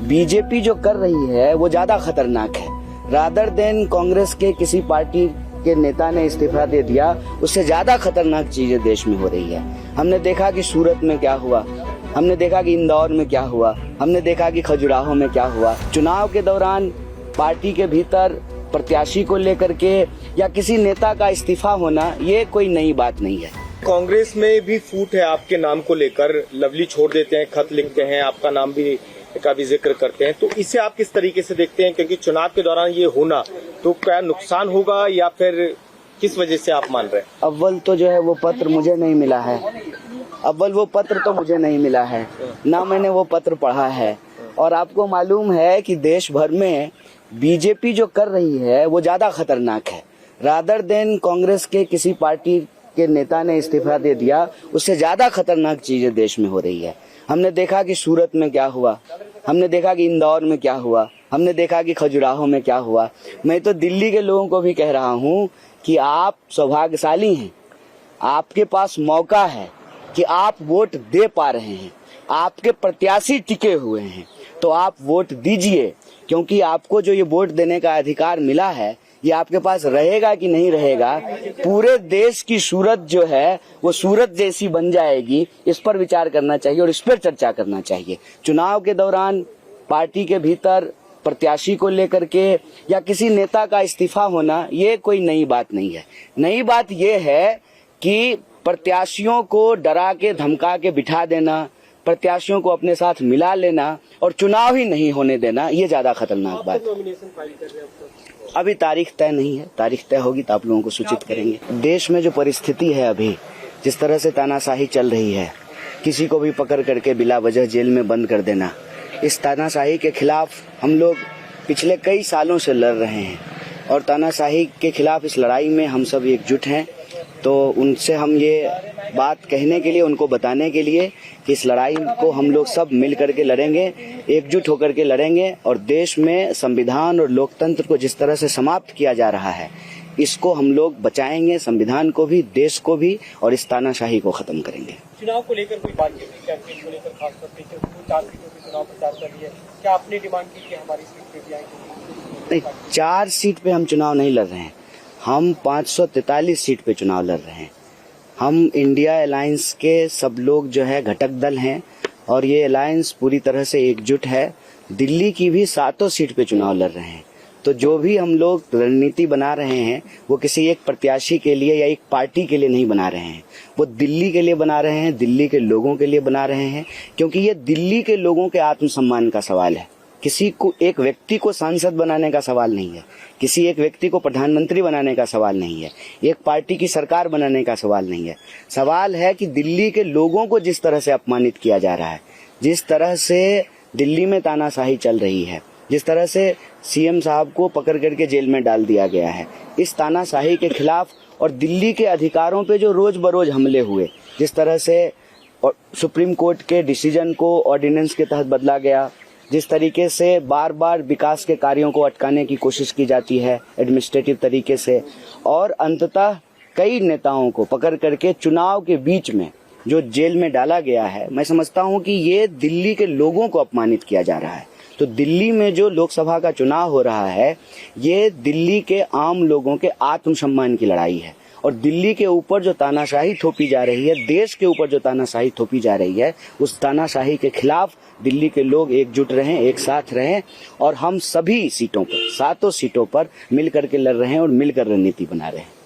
BJP जो कर रही है वो ज्यादा खतरनाक है। रादर देन कांग्रेस के किसी पार्टी के नेता ने इस्तीफा दे दिया, उससे ज्यादा खतरनाक चीजें देश में हो रही है। हमने देखा कि सूरत में क्या हुआ, हमने देखा कि इंदौर में क्या हुआ, हमने देखा कि खजुराहो में क्या हुआ। चुनाव के दौरान पार्टी के भीतर प्रत्याशी को लेकर के या किसी नेता का इस्तीफा होना ये कोई नई बात नहीं है। कांग्रेस में भी फूट है आपके नाम को लेकर, लवली छोड़ देते हैं, खत लिखते हैं, आपका नाम भी का भी जिक्र करते हैं, तो इसे आप किस तरीके से देखते हैं? क्योंकि चुनाव के दौरान ये होना तो क्या नुकसान होगा या फिर किस वजह से आप मान रहे हैं? अव्वल तो जो है वो पत्र मुझे नहीं मिला है, ना मैंने वो पत्र पढ़ा है। और आपको मालूम है कि देश भर में बीजेपी जो कर रही है वो ज्यादा खतरनाक है। रादर देन कांग्रेस के किसी पार्टी के नेता ने इस्तीफा दे दिया, उससे ज्यादा खतरनाक चीजें देश में हो रही है। हमने देखा कि सूरत में क्या हुआ, हमने देखा कि इंदौर में क्या हुआ, हमने देखा कि खजुराहो में क्या हुआ। मैं तो दिल्ली के लोगों को भी कह रहा हूँ कि आप सौभाग्यशाली हैं, आपके पास मौका है कि आप वोट दे पा रहे हैं, आपके प्रत्याशी टिके हुए हैं, तो आप वोट दीजिए। क्योंकि आपको जो ये वोट देने का अधिकार मिला है ये आपके पास रहेगा कि नहीं रहेगा, पूरे देश की सूरत जो है वो सूरत जैसी बन जाएगी, इस पर विचार करना चाहिए और इस पर चर्चा करना चाहिए। चुनाव के दौरान पार्टी के भीतर प्रत्याशी को लेकर के या किसी नेता का इस्तीफा होना ये कोई नई बात नहीं है। नई बात ये है कि प्रत्याशियों को डरा के धमका के बिठा देना, प्रत्याशियों को अपने साथ मिला लेना और चुनाव ही नहीं होने देना, ये ज्यादा खतरनाक बात है। अभी तारीख तय नहीं है, तारीख तय होगी तो आप लोगों को सूचित करेंगे। देश में जो परिस्थिति है अभी, जिस तरह से तानाशाही चल रही है, किसी को भी पकड़ करके बिला वजह जेल में बंद कर देना, इस तानाशाही के खिलाफ हम लोग पिछले कई सालों से लड़ रहे हैं और तानाशाही के खिलाफ इस लड़ाई में हम सब एकजुट हैं। तो उनसे हम ये बात कहने के लिए, उनको बताने के लिए कि इस लड़ाई को हम लोग सब मिल करके लड़ेंगे, एकजुट होकर के लड़ेंगे और देश में संविधान और लोकतंत्र को जिस तरह से समाप्त किया जा रहा है इसको हम लोग बचाएंगे, संविधान को भी, देश को भी, और इस तानाशाही को खत्म करेंगे। चुनाव को लेकर कोई बात कैंपेन को लेकर खास तौर पे चुनाव प्रचार कर रही है, क्या आपने डिमांड की कि हमारी सीट पे भी आएंगे? नहीं, 4 सीट पे हम चुनाव नहीं लड़ रहे हैं, हम 543 सीट पे चुनाव लड़ रहे हैं। हम इंडिया अलायंस के सब लोग जो है घटक दल हैं और ये अलायंस पूरी तरह से एकजुट है। दिल्ली की भी 7 सीट पे चुनाव लड़ रहे हैं। तो जो भी हम लोग रणनीति बना रहे हैं वो किसी एक प्रत्याशी के लिए या एक पार्टी के लिए नहीं बना रहे हैं, वो दिल्ली के लिए बना रहे हैं, दिल्ली के लोगों के लिए बना रहे हैं। क्योंकि ये दिल्ली के लोगों के आत्मसम्मान का सवाल है, किसी को, एक व्यक्ति को सांसद बनाने का सवाल नहीं है, किसी एक व्यक्ति को प्रधानमंत्री बनाने का सवाल नहीं है, एक पार्टी की सरकार बनाने का सवाल नहीं है। सवाल है कि दिल्ली के लोगों को जिस तरह से अपमानित किया जा रहा है, जिस तरह से दिल्ली में तानाशाही चल रही है, जिस तरह से सीएम साहब को पकड़ करके जेल में डाल दिया गया है, इस तानाशाही के खिलाफ और दिल्ली के अधिकारों पे जो रोज बरोज हमले हुए, जिस तरह से सुप्रीम कोर्ट के डिसीजन को ऑर्डिनेंस के तहत बदला गया, जिस तरीके से बार बार विकास के कार्यों को अटकाने की कोशिश की जाती है एडमिनिस्ट्रेटिव तरीके से, और अंततः कई नेताओं को पकड़ करके चुनाव के बीच में जो जेल में डाला गया है, मैं समझता हूं कि ये दिल्ली के लोगों को अपमानित किया जा रहा है। तो दिल्ली में जो लोकसभा का चुनाव हो रहा है ये दिल्ली के आम लोगों के आत्मसम्मान की लड़ाई है और दिल्ली के ऊपर जो तानाशाही थोपी जा रही है, देश के ऊपर जो तानाशाही थोपी जा रही है, उस तानाशाही के खिलाफ दिल्ली के लोग एकजुट रहें, एक साथ रहें और हम सभी सीटों पर, 7 सीटों पर मिल करके लड़ रहे हैं और मिलकर रणनीति बना रहे हैं।